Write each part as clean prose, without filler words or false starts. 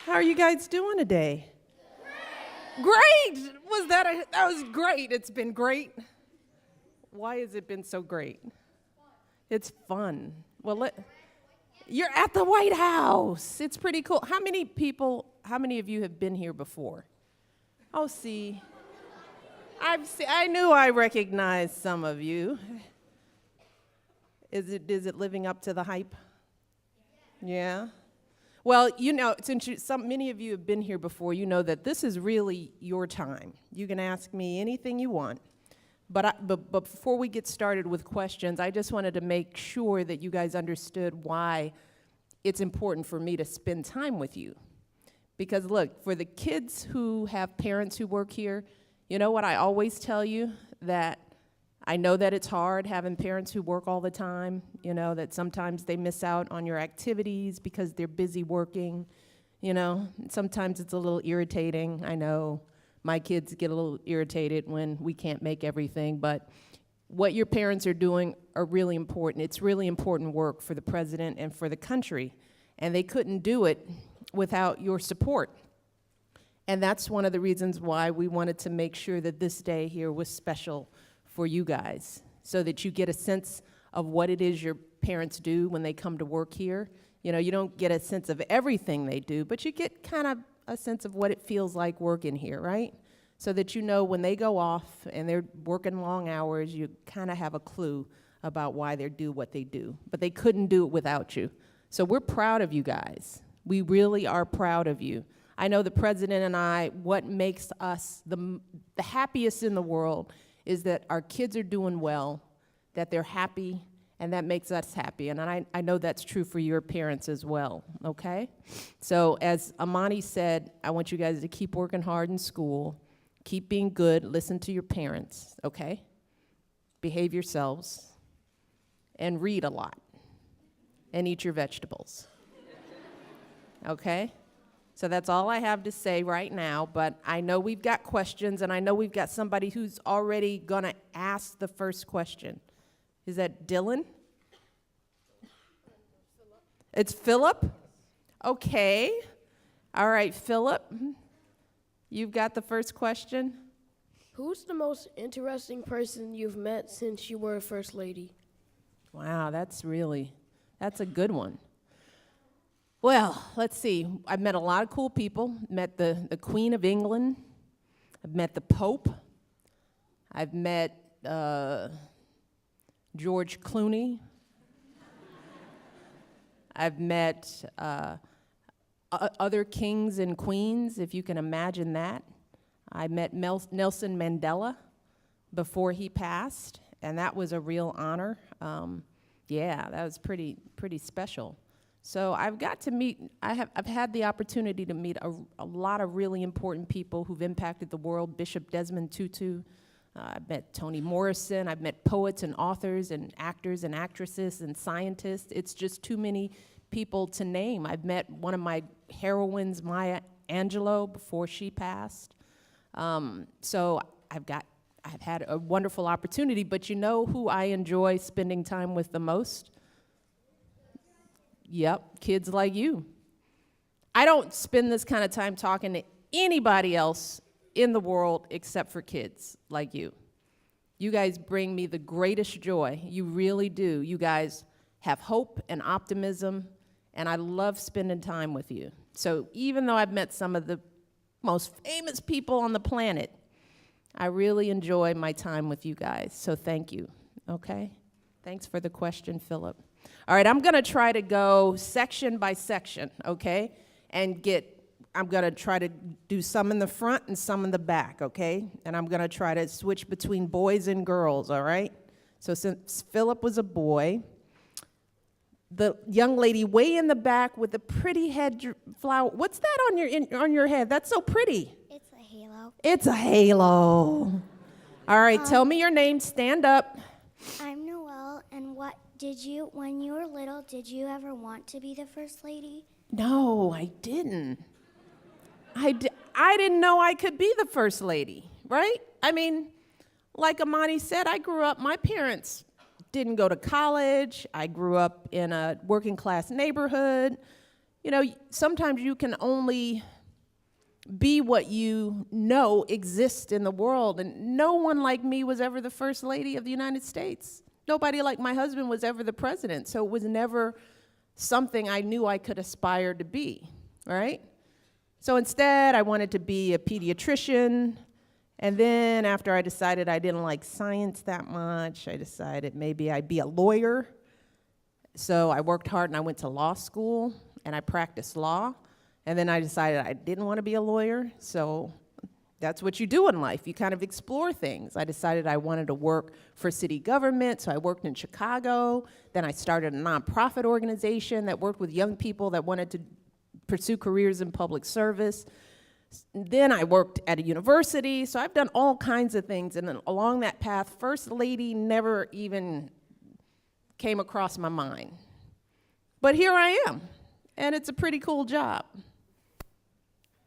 How are you guys doing today? Great! That was great. It's been great. Why has it been so great? It's fun. Well, you're at the White House. It's pretty cool. How many of you have been here before? Oh, see. I knew I recognized some of you. Is it living up to the hype? Yeah. Well, since many of you have been here before, you know that this is really your time. You can ask me anything you want. But before we get started with questions, I just wanted to make sure that you guys understood why it's important for me to spend time with you. Because look, for the kids who have parents who work here, you know what I always tell you? That I know that it's hard having parents who work all the time, that sometimes they miss out on your activities because they're busy working, Sometimes it's a little irritating. I know my kids get a little irritated when we can't make everything, but what your parents are doing are really important. It's really important work for the president and for the country, and they couldn't do it without your support. And that's one of the reasons why we wanted to make sure that this day here was special for you guys, so that you get a sense of what it is your parents do when they come to work here. You don't get a sense of everything they do, but you get kind of a sense of what it feels like working here, right? So that when they go off and they're working long hours, you kind of have a clue about why they do what they do. But they couldn't do it without you. So we're proud of you guys. We really are proud of you. I know the president and I, what makes us the happiest in the world is that our kids are doing well, that they're happy, and that makes us happy. And I know that's true for your parents as well, okay? So as Amani said, I want you guys to keep working hard in school, keep being good, listen to your parents, okay? Behave yourselves, and read a lot, and eat your vegetables, okay? So that's all I have to say right now, but I know we've got questions, and I know we've got somebody who's already gonna ask the first question. Is that Dylan? It's Philip? Okay. All right, Philip, you've got the first question. Who's the most interesting person you've met since you were a First Lady? Wow, that's a good one. Well, let's see. I've met a lot of cool people. Met the Queen of England. I've met the Pope. I've met George Clooney. I've met other kings and queens, if you can imagine that. I met Nelson Mandela before he passed, and that was a real honor. That was pretty special. So I've had the opportunity to meet a lot of really important people who've impacted the world. Bishop Desmond Tutu. I've met Toni Morrison. I've met poets and authors and actors and actresses and scientists. It's just too many people to name. I've met one of my heroines, Maya Angelou, before she passed. So I've had a wonderful opportunity, but you know who I enjoy spending time with the most? Yep, kids like you. I don't spend this kind of time talking to anybody else in the world except for kids like you. You guys bring me the greatest joy. You really do. You guys have hope and optimism, and I love spending time with you. So even though I've met some of the most famous people on the planet, I really enjoy my time with you guys. So thank you, okay? Thanks for the question, Philip. All right, I'm gonna try to go section by section, okay? I'm gonna try to do some in the front and some in the back, okay? And I'm gonna try to switch between boys and girls, all right? So since Philip was a boy, the young lady way in the back with the pretty head flower, what's that on your head? That's so pretty. It's a halo. It's a halo. All right, tell me your name, stand up. I'm Noelle, and when you were little, did you ever want to be the First Lady? No, I didn't. I didn't know I could be the First Lady, right? I mean, like Amani said, my parents didn't go to college. I grew up in a working class neighborhood. you know, sometimes you can only be what you know exists in the world. And no one like me was ever the first lady of the United States. Nobody like my husband was ever the president. So it was never something I knew I could aspire to be, right? So instead, I wanted to be a pediatrician. And then after I decided I didn't like science that much, I decided maybe I'd be a lawyer. So I worked hard and I went to law school and I practiced law. And then I decided I didn't want to be a lawyer, so that's what you do in life. You kind of explore things. I decided I wanted to work for city government, so I worked in Chicago. Then I started a nonprofit organization that worked with young people that wanted to pursue careers in public service. Then I worked at a university, so I've done all kinds of things. And then along that path, First Lady never even came across my mind. But here I am, and it's a pretty cool job.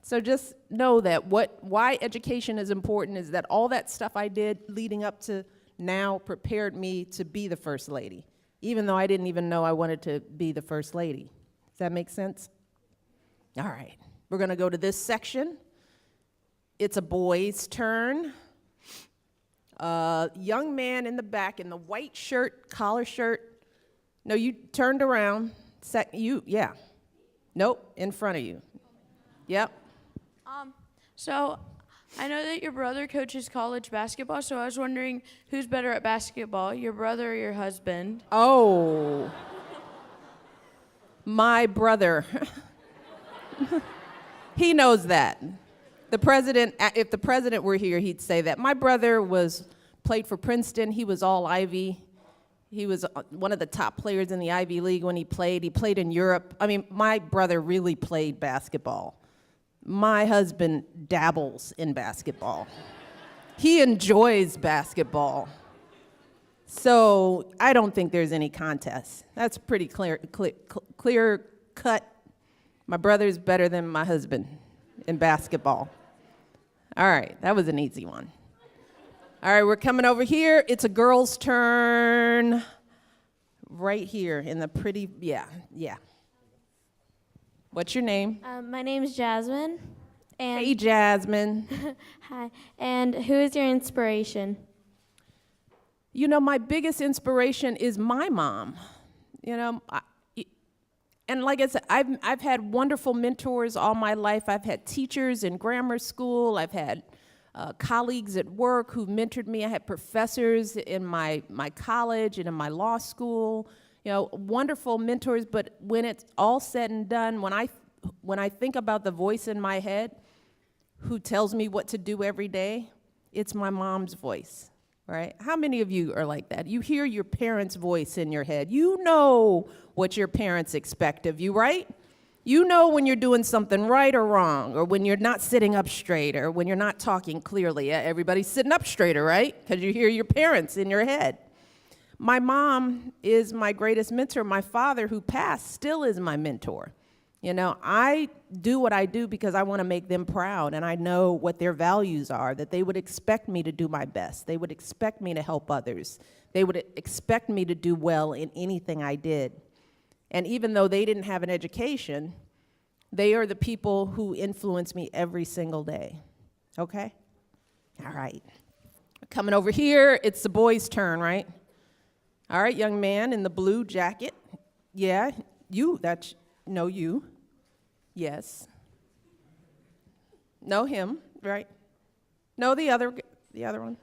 So just know that why education is important is that all that stuff I did leading up to now prepared me to be the First Lady, even though I didn't even know I wanted to be the First Lady. Does that make sense? All right, we're gonna go to this section. It's a boy's turn. Young man in the back in the white shirt, collar shirt. No, you turned around. Yeah. Nope, in front of you. Yep. So I know that your brother coaches college basketball, so I was wondering who's better at basketball, your brother or your husband? Oh, my brother. He knows that. The president, if the president were here, he'd say that. My brother played for Princeton. He was all Ivy. He was one of the top players in the Ivy League when he played. He played in Europe. I mean, my brother really played basketball. My husband dabbles in basketball. He enjoys basketball. So I don't think there's any contest. That's pretty clear cut. My brother's better than my husband in basketball. All right, that was an easy one. All right, we're coming over here. It's a girl's turn. Right here in the pretty, yeah. What's your name? My name is Jasmine. And Hey, Jasmine. Hi. And who is your inspiration? You know, my biggest inspiration is my mom. You know, and like I said, I've had wonderful mentors all my life. I've had teachers in grammar school. I've had colleagues at work who mentored me. I had professors in my college and in my law school. You know, wonderful mentors, but when it's all said and done, when I think about the voice in my head who tells me what to do every day, it's my mom's voice, right? How many of you are like that? You hear your parents' voice in your head. You know what your parents expect of you, right? You know when you're doing something right or wrong, or when you're not sitting up straight, or when you're not talking clearly. Everybody's sitting up straighter, right? Because you hear your parents in your head. My mom is my greatest mentor. My father, who passed, still is my mentor. You know, I do what I do because I want to make them proud, and I know what their values are, that they would expect me to do my best. They would expect me to help others. They would expect me to do well in anything I did. And even though they didn't have an education, they are the people who influence me every single day. Okay? All right. Coming over here, it's the boys' turn, right? All right, young man in the blue jacket. Yeah, you. You. Yes. No, him, right? No, the other one.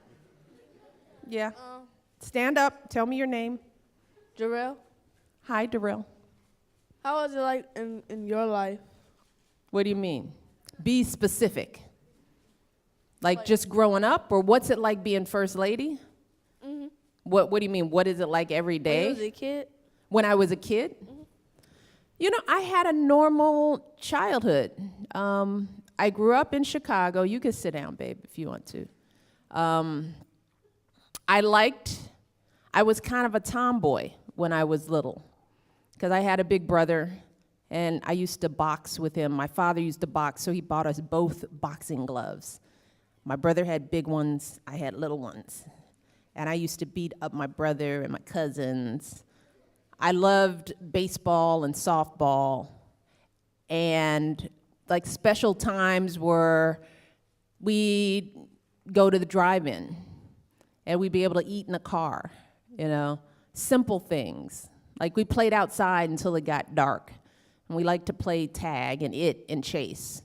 Yeah. Stand up. Tell me your name. Jarrell, Hi, Darrell. how was it like in your life? What do you mean? Be specific. Like just growing up, or what's it like being first lady? Mm-hmm. What do you mean? What is it like every day? When you was a kid? When I was a kid? Mm-hmm. You know, I had a normal childhood. I grew up in Chicago. You can sit down, babe, if you want to. I was kind of a tomboy when I was little because I had a big brother, and I used to box with him. My father used to box, so he bought us both boxing gloves. My brother had big ones. I had little ones. And I used to beat up my brother and my cousins. I loved baseball and softball. And like special times where we go to the drive-in and we'd be able to eat in the car, you know, simple things. Like we played outside until it got dark, and we liked to play tag and chase.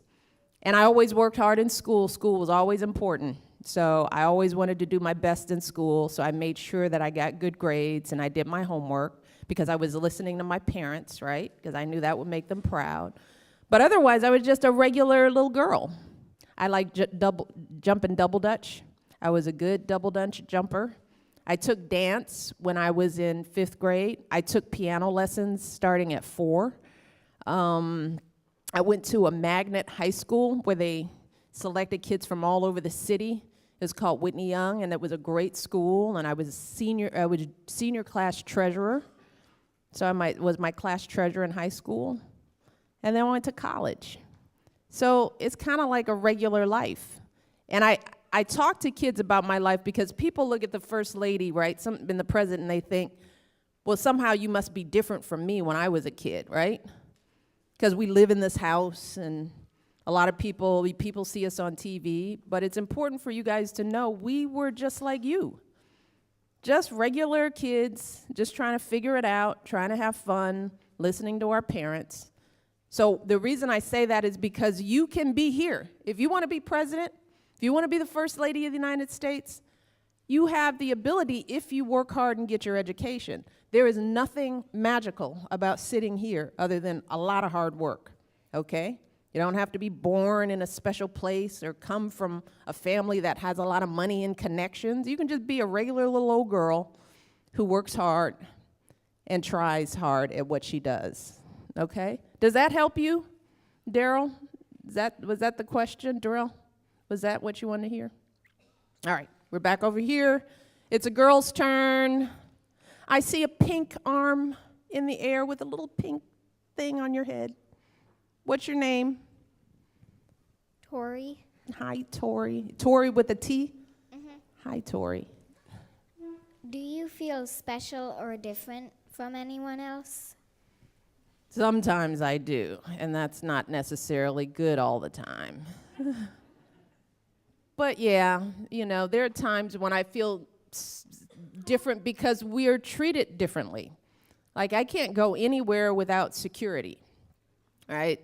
And I always worked hard in school. School was always important. So I always wanted to do my best in school, so I made sure that I got good grades and I did my homework because I was listening to my parents, right? Because I knew that would make them proud. But otherwise, I was just a regular little girl. I liked jumping double dutch. I was a good double dutch jumper. I took dance when I was in 5th grade. I took piano lessons starting at 4. I went to a magnet high school where they selected kids from all over the city. It was called Whitney Young, and it was a great school, and I was senior class treasurer. So I was my class treasurer in high school. And then I went to college. So it's kind of like a regular life. And I talk to kids about my life because people look at the first lady, right, and the president, and they think, well, somehow you must be different from me when I was a kid, right? Because we live in this house, and a lot of people see us on TV, but it's important for you guys to know we were just like you. Just regular kids, just trying to figure it out, trying to have fun, listening to our parents. So the reason I say that is because you can be here. If you want to be president, if you want to be the first lady of the United States, you have the ability if you work hard and get your education. There is nothing magical about sitting here other than a lot of hard work, okay? You don't have to be born in a special place or come from a family that has a lot of money and connections. You can just be a regular little old girl who works hard and tries hard at what she does, okay? Does that help you, Daryl? Was that the question, Daryl? Was that what you wanted to hear? All right, we're back over here. It's a girl's turn. I see a pink arm in the air with a little pink thing on your head. What's your name? Tori. Hi, Tori. Tori with a T? Mm-hmm. Hi, Tori. Do you feel special or different from anyone else? Sometimes I do, and that's not necessarily good all the time. But yeah, you know, there are times when I feel different because we are treated differently. Like I can't go anywhere without security, right?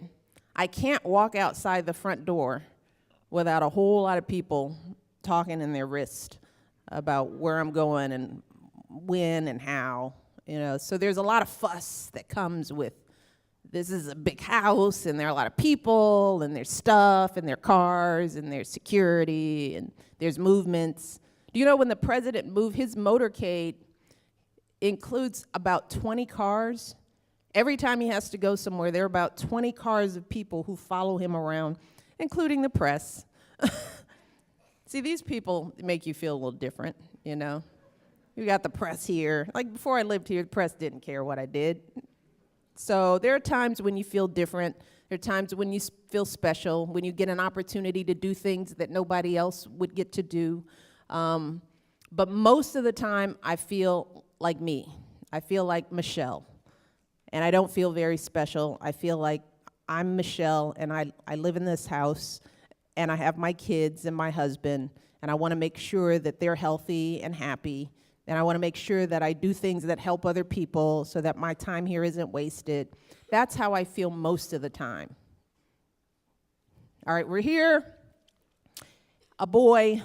I can't walk outside the front door without a whole lot of people talking in their wrist about where I'm going and when and how, you know. So there's a lot of fuss that comes with this is a big house, and there are a lot of people, and there's stuff, and there are cars, and there's security, and there's movements. Do you know when the president moved, his motorcade includes about 20 cars? Every time he has to go somewhere, there are about 20 cars of people who follow him around, including the press. See, these people make you feel a little different, you know. You got the press here. Like before I lived here, the press didn't care what I did. So there are times when you feel different. There are times when you feel special, when you get an opportunity to do things that nobody else would get to do. But most of the time, I feel like me. I feel like Michelle. And I don't feel very special. I feel like I'm Michelle, and I live in this house, and I have my kids and my husband, and I want to make sure that they're healthy and happy. And I want to make sure that I do things that help other people so that my time here isn't wasted. That's how I feel most of the time. All right, we're here. A boy.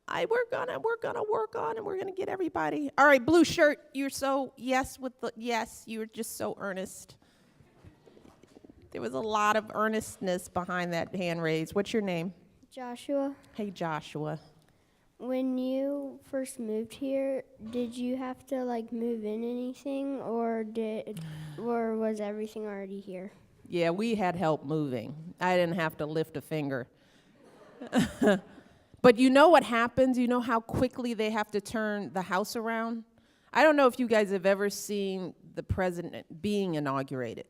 We're gonna work on, and we're gonna get everybody. All right, blue shirt. You're so yes with the yes. You were just so earnest. There was a lot of earnestness behind that hand raise. What's your name? Joshua, Hey, Joshua. when you first moved here, did you have to like move in anything, or was everything already here? Yeah, we had help moving. I didn't have to lift a finger. But you know what happens? You know how quickly they have to turn the house around? I don't know if you guys have ever seen the president being inaugurated.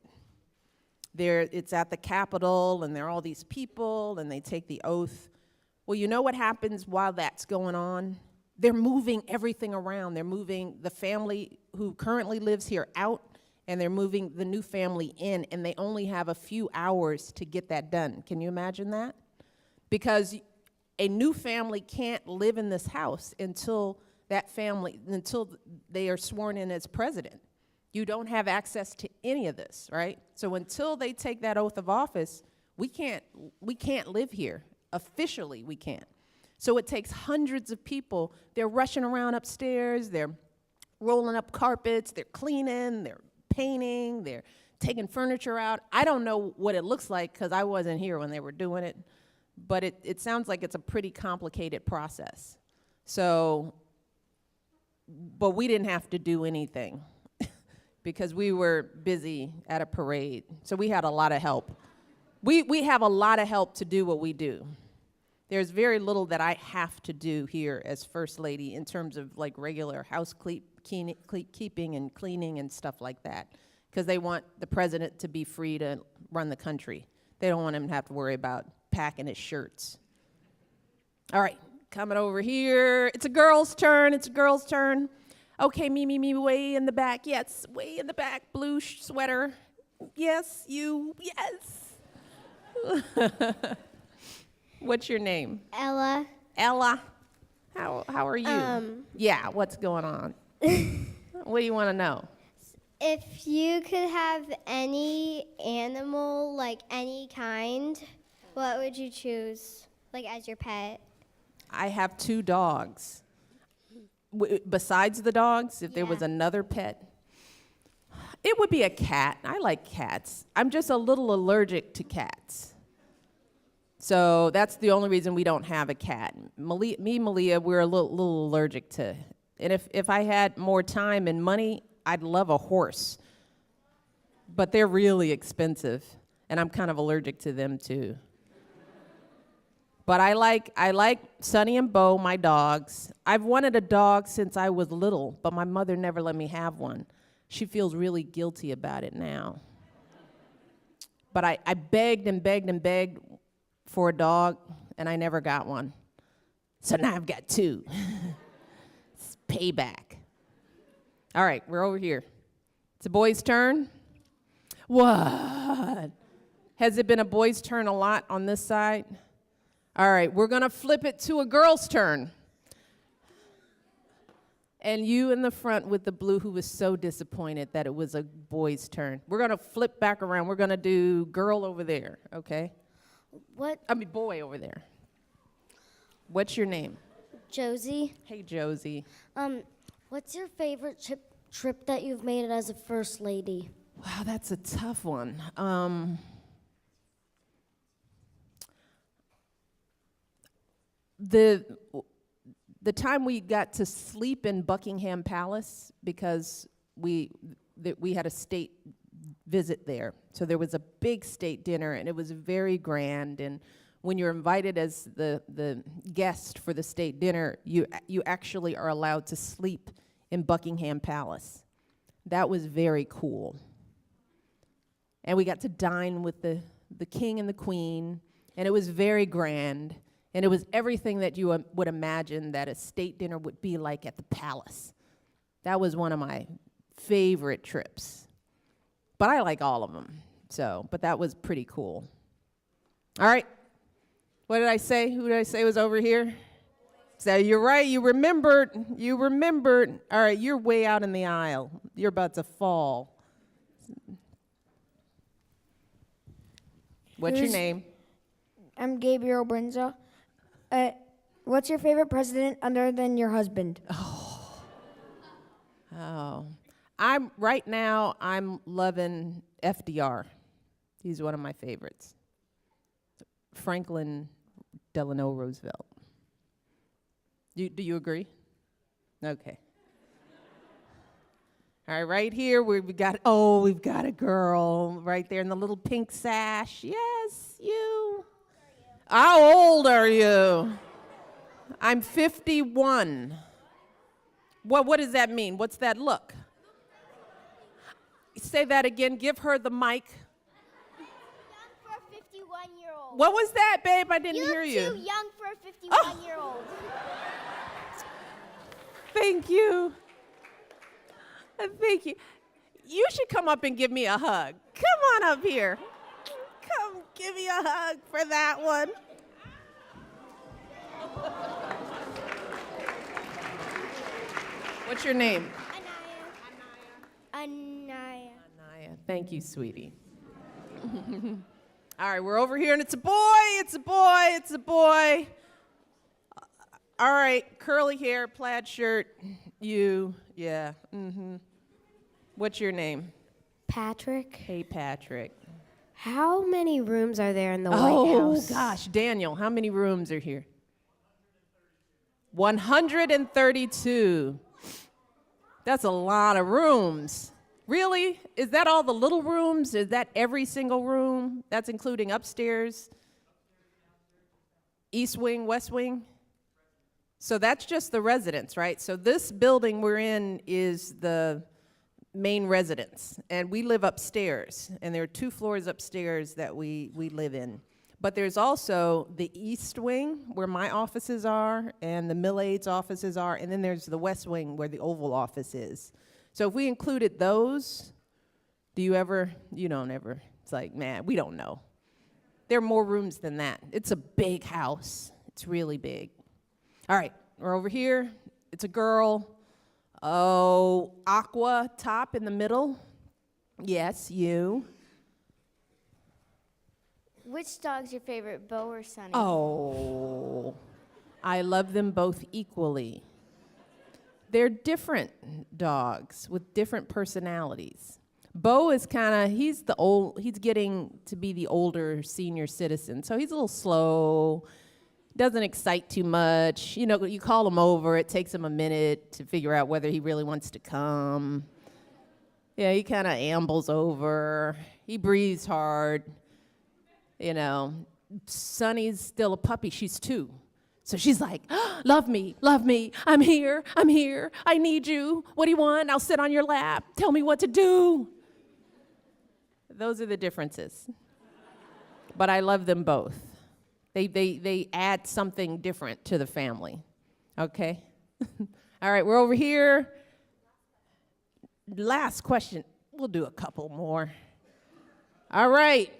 It's at the Capitol, and there are all these people, and they take the oath. Well, you know what happens while that's going on? They're moving everything around. They're moving the family who currently lives here out, and they're moving the new family in, and they only have a few hours to get that done. Can you imagine that? Because a new family can't live in this house until they are sworn in as president. You don't have access to any of this, right? So until they take that oath of office, we can't live here. Officially, we can't. So it takes hundreds of people. They're rushing around upstairs, they're rolling up carpets, they're cleaning, they're painting, they're taking furniture out. I don't know what it looks like because I wasn't here when they were doing it, but it sounds like it's a pretty complicated process. So, but we didn't have to do anything because we were busy at a parade. So we had a lot of help. We have a lot of help to do what we do. There's very little that I have to do here as First Lady in terms of like regular house keeping and cleaning and stuff like that, because they want the president to be free to run the country. They don't want him to have to worry about packing his shirts. All right, coming over here. It's a girl's turn. It's a girl's turn. Okay, me, way in the back. Yes, way in the back. Blue sweater. Yes, you. Yes. What's your name? Ella. Ella. How are you? Yeah, what's going on? What do you want to know? If you could have any animal, like any kind, what would you choose, like as your pet? I have 2 dogs. Besides the dogs, if there was another pet, it would be a cat. I like cats. I'm just a little allergic to cats. So that's the only reason we don't have a cat. Malia, we're a little allergic to. And if I had more time and money, I'd love a horse. But they're really expensive, and I'm kind of allergic to them too. But I like Sonny and Bo, my dogs. I've wanted a dog since I was little, but my mother never let me have one. She feels really guilty about it now. But I begged and begged and begged for a dog, and I never got one. So now I've got 2. It's payback. All right, we're over here. It's a boy's turn. What? Has it been a boy's turn a lot on this side? All right, we're going to flip it to a girl's turn. And you in the front with the blue who was so disappointed that it was a boy's turn. We're going to flip back around. We're going to do girl over there, okay? Boy over there. What's your name? Josie, Hey, Josie. what's your favorite trip that you've made as a First Lady? Wow, that's a tough one. The time we got to sleep in Buckingham Palace because we had a state visit there. So there was a big state dinner, and it was very grand. And when you're invited as the guest for the state dinner, you actually are allowed to sleep in Buckingham Palace. That was very cool. And we got to dine with the king and the queen, and it was very grand. And it was everything that you would imagine that a state dinner would be like at the palace. That was one of my favorite trips. But I like all of them. But that was pretty cool. All right. What did I say? Who did I say was over here? So you're right. You remembered. All right, you're way out in the aisle. You're about to fall. What's your name? I'm Gabriel Brinza. What's your favorite president other than your husband? I'm loving FDR. He's one of my favorites. Franklin Delano Roosevelt. Do you agree? Okay. All right, right here we've got a girl right there in the little pink sash. Yes, you. How old are you? I'm 51. What does that mean? What's that look? Say that again. Give her the mic. Young for a 51-year-old. What was that, babe? I didn't hear you. You're too young for a 51-year-old. Thank you. Thank you. You should come up and give me a hug. Come on up here. Come give me a hug for that one. What's your name? Anaya. Anaya. Thank you, sweetie. All right, we're over here, and it's a boy, it's a boy, it's a boy. All right, curly hair, plaid shirt. You, yeah. What's your name? Patrick, Hey, Patrick. how many rooms are there in the White Oh, House? gosh, Daniel, how many rooms are here? 132. That's a lot of rooms. Really? Is that all the little rooms? Is that every single room? That's including upstairs, east wing, west wing? So that's just the residence, right? So this building we're in is the main residence, and we live upstairs, and there are 2 floors upstairs that we live in. But there's also the east wing, where my offices are, and the mill aide's offices are, and then there's the west wing, where the Oval Office is. So if we included those, you don't ever, it's like, man, we don't know. There are more rooms than that. It's a big house. It's really big. All right, we're over here. It's a girl. Oh, aqua top in the middle. Yes, you. Which dog's your favorite, Bo or Sunny? Oh, I love them both equally. They're different dogs with different personalities. Bo is he's getting to be the older senior citizen, so he's a little slow, doesn't excite too much. You know, you call him over, it takes him a minute to figure out whether he really wants to come. Yeah, he kind of ambles over, he breathes hard. You know, Sunny's still a puppy, she's 2. So she's like, love me, I'm here, I need you. What do you want? I'll sit on your lap. Tell me what to do. Those are the differences. But I love them both. They add something different to the family, okay? All right, we're over here. Last question. We'll do a couple more. All right.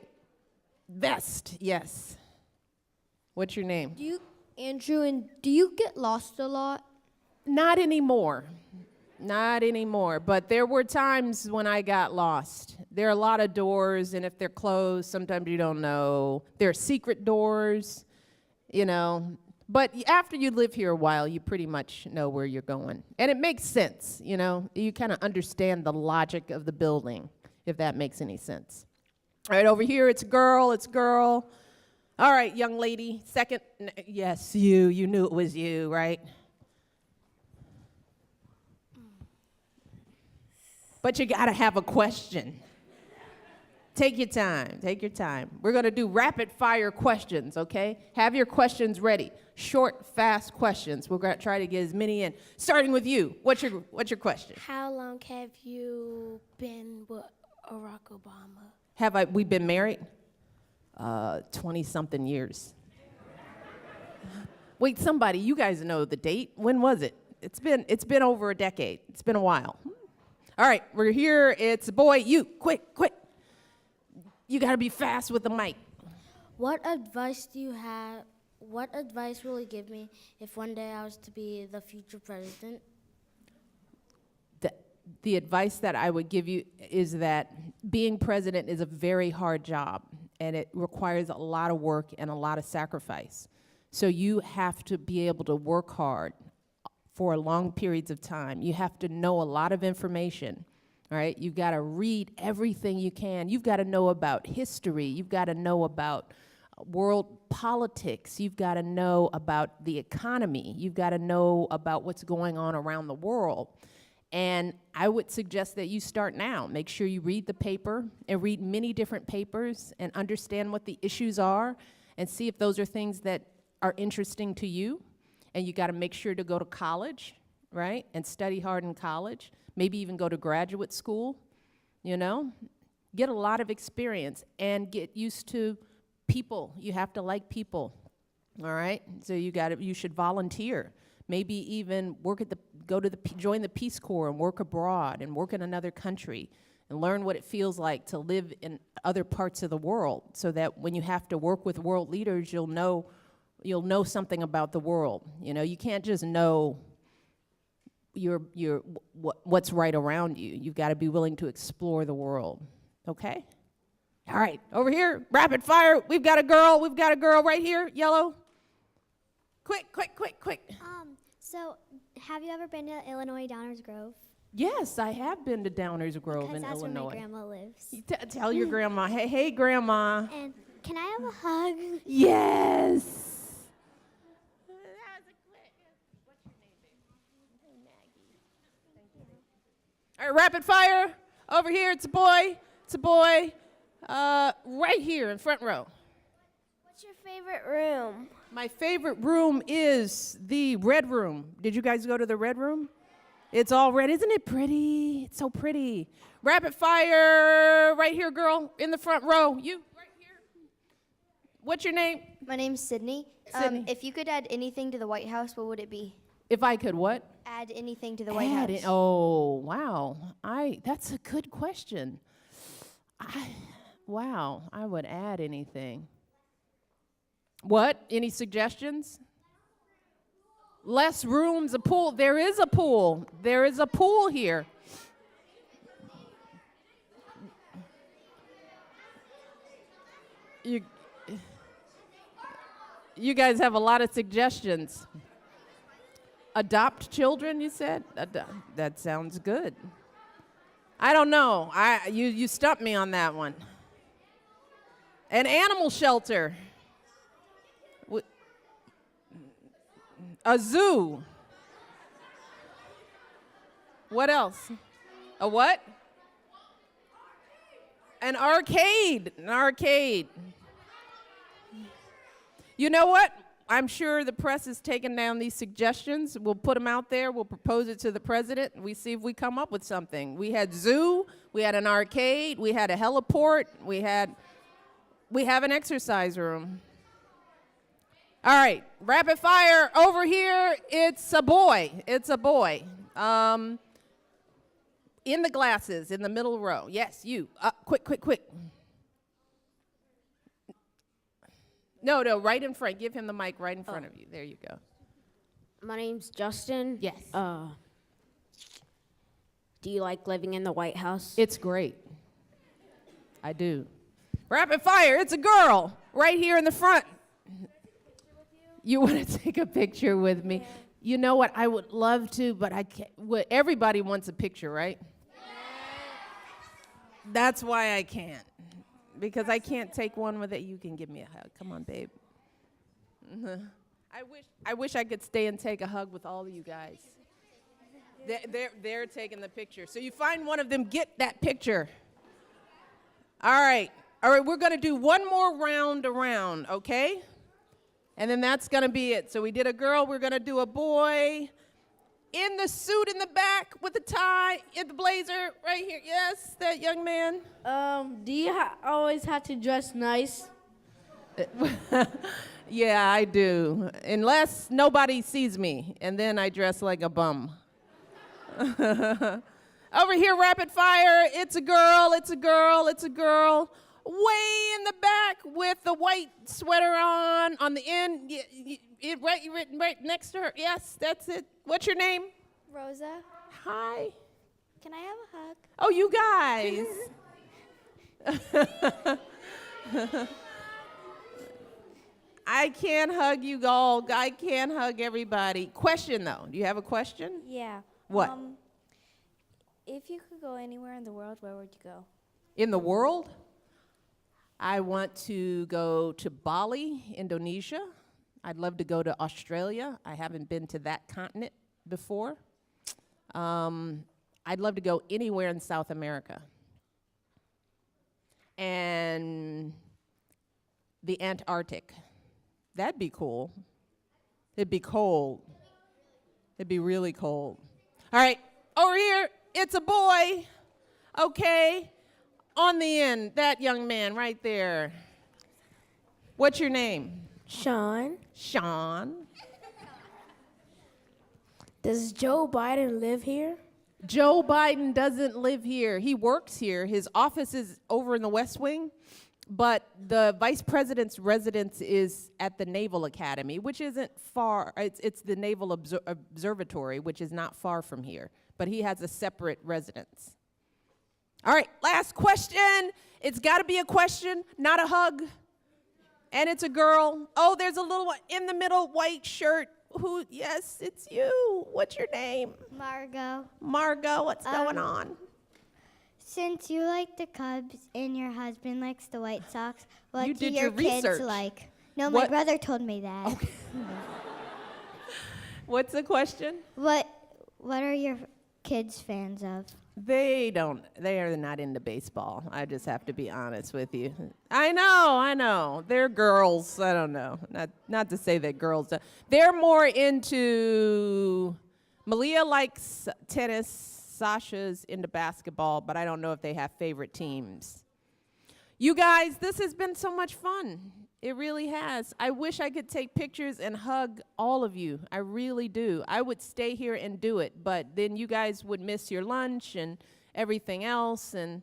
Vest, yes. What's your name? Andrew, and do you get lost a lot? Not anymore. Not anymore. But there were times when I got lost. There are a lot of doors, and if they're closed, sometimes you don't know. There are secret doors, you know. But after you live here a while, you pretty much know where you're going. And it makes sense, you know. You kind of understand the logic of the building, if that makes any sense. All right, over here, it's girl, it's girl. All right, young lady, second. Yes, you knew it was you, right? But you gotta have a question. Take your time, take your time. We're gonna do rapid fire questions, okay? Have your questions ready. Short, fast questions. We're gonna try to get as many in. Starting with you, what's your question? How long have you been with Barack Obama? We been married? 20-something years. Wait, somebody, you guys know the date. When was it? It's been over a decade. It's been a while. All right, we're here. It's a boy. You, quick. You gotta be fast with the mic. What advice do you have? What advice will you give me if one day I was to be the future president? The advice that I would give you is that being president is a very hard job, and it requires a lot of work and a lot of sacrifice. So you have to be able to work hard for long periods of time. You have to know a lot of information, all right? You've got to read everything you can. You've got to know about history. You've got to know about world politics. You've got to know about the economy. You've got to know about what's going on around the world. And I would suggest that you start now. Make sure you read the paper and read many different papers and understand what the issues are and see if those are things that are interesting to you. And you got to make sure to go to college, right? And study hard in college. Maybe even go to graduate school, you know? Get a lot of experience and get used to people. You have to like people, all right? So you should volunteer. Maybe even join the Peace Corps and work abroad and work in another country. and learn what it feels like to live in other parts of the world, so that when you have to work with world leaders, you'll know something about the world. You know, you can't just know what's right around you. You've got to be willing to explore the world. Okay? All right, over here, rapid fire. We've got a girl right here, yellow. Quick. So, have you ever been to Illinois Downers Grove? Yes, I have been to Downers Grove in That's Illinois. where my grandma lives. You tell your grandma, hey, grandma. And can I have a hug? Yes. All right, rapid fire. Over here, it's a boy. Right here in front row. What's your favorite room? My favorite room is the red room. Did you guys go to the red room? It's all red. Isn't it pretty? It's so pretty. Rapid fire. Right here, girl, in the front row. You, right here. What's your name? My name's Sydney. Sydney. If you could add anything to the White House, what would it be? If I could what? Add anything to the White Add House. it. Oh, wow. That's a good question. Wow, I would add anything. What? Any suggestions? Less rooms, a pool. There is a pool. There is a pool here. You guys have a lot of suggestions. Adopt children, you said? That sounds good. I don't know. You stumped me on that one. An animal shelter. A zoo. What else? A what? An arcade. An arcade. You know what? I'm sure the press has taken down these suggestions. We'll put them out there. We'll propose it to the president. And we see if we come up with something. We had zoo. We had an arcade. We had a heliport. We have an exercise room. All right, rapid fire over here. It's a boy. It's a boy. In the glasses, in the middle row. Yes, you. Quick. No, right in front. Give him the mic right in front of you. There you go. My name's Justin. Yes. Do you like living in the White House? It's great. I do. Rapid fire. It's a girl right here in the front. You want to take a picture with me? Yeah. You know what? I would love to, but I can't. Everybody wants a picture, right? Yeah. That's why I can't. Because I can't take one with it. You can give me a hug. Come on, babe. I wish I could stay and take a hug with all of you guys. They're taking the picture. So you find one of them, get that picture. All right, we're going to do one more round around, okay? And then that's going to be it. So we did a girl. We're going to do a boy. In the suit in the back with the tie, in the blazer, right here. Yes, that young man. Do you always have to dress nice? Yeah, I do. Unless nobody sees me, and then I dress like a bum. Over here, rapid fire. It's a girl. Way in the back with the white sweater on the end. Right next to her. Yes, that's it. What's your name? Rosa. Hi. Can I have a hug? Oh, you guys. I can't hug you all. I can't hug everybody. Question, though. Do you have a question? Yeah. What? If you could go anywhere in the world, where would you go? In the world? I want to go to Bali, Indonesia. I'd love to go to Australia. I haven't been to that continent before. I'd love to go anywhere in South America. And the Antarctic. That'd be cool. It'd be cold. It'd be really cold. All right, over here, it's a boy. Okay, on the end, that young man right there. What's your name? Sean. Sean. Does Joe Biden live here? Joe Biden doesn't live here. He works here. His office is over in the West Wing, but the vice president's residence is at the Naval Academy, which isn't far. It's the Naval Observatory, which is not far from here, but he has a separate residence. All right, last question. It's got to be a question, not a hug. And it's a girl. Oh, there's a little one in the middle, white shirt. Who? Yes, it's you. What's your name? Margot. Margot, what's going on? Since you like the Cubs and your husband likes the White Sox, what You do did your your kids research. like? No, What- my brother told me that. Okay. What's the question? What are your kids fans of? They are not into baseball. I just have to be honest with you. I know. They're girls. I don't know. Not to say that girls don't. They're more into, Malia likes tennis, Sasha's into basketball, but I don't know if they have favorite teams. You guys, this has been so much fun. It really has. I wish I could take pictures and hug all of you. I really do. I would stay here and do it, but then you guys would miss your lunch and everything else, and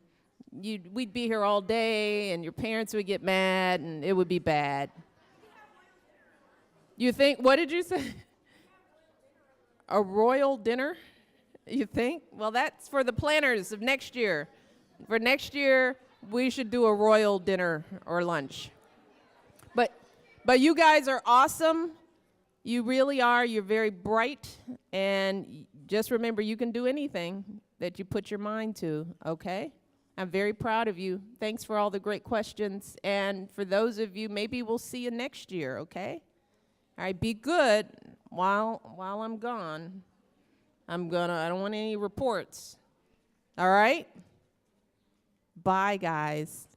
we'd be here all day, and your parents would get mad, and it would be bad. You think, what did you say? A royal dinner? You think? Well, that's for the planners of next year. For next year, we should do a royal dinner or lunch. But you guys are awesome. You really are. You're very bright. And just remember, you can do anything that you put your mind to, okay? I'm very proud of you. Thanks for all the great questions. And for those of you, maybe we'll see you next year, okay? All right, be good while I'm gone. I don't want any reports. All right? Bye, guys.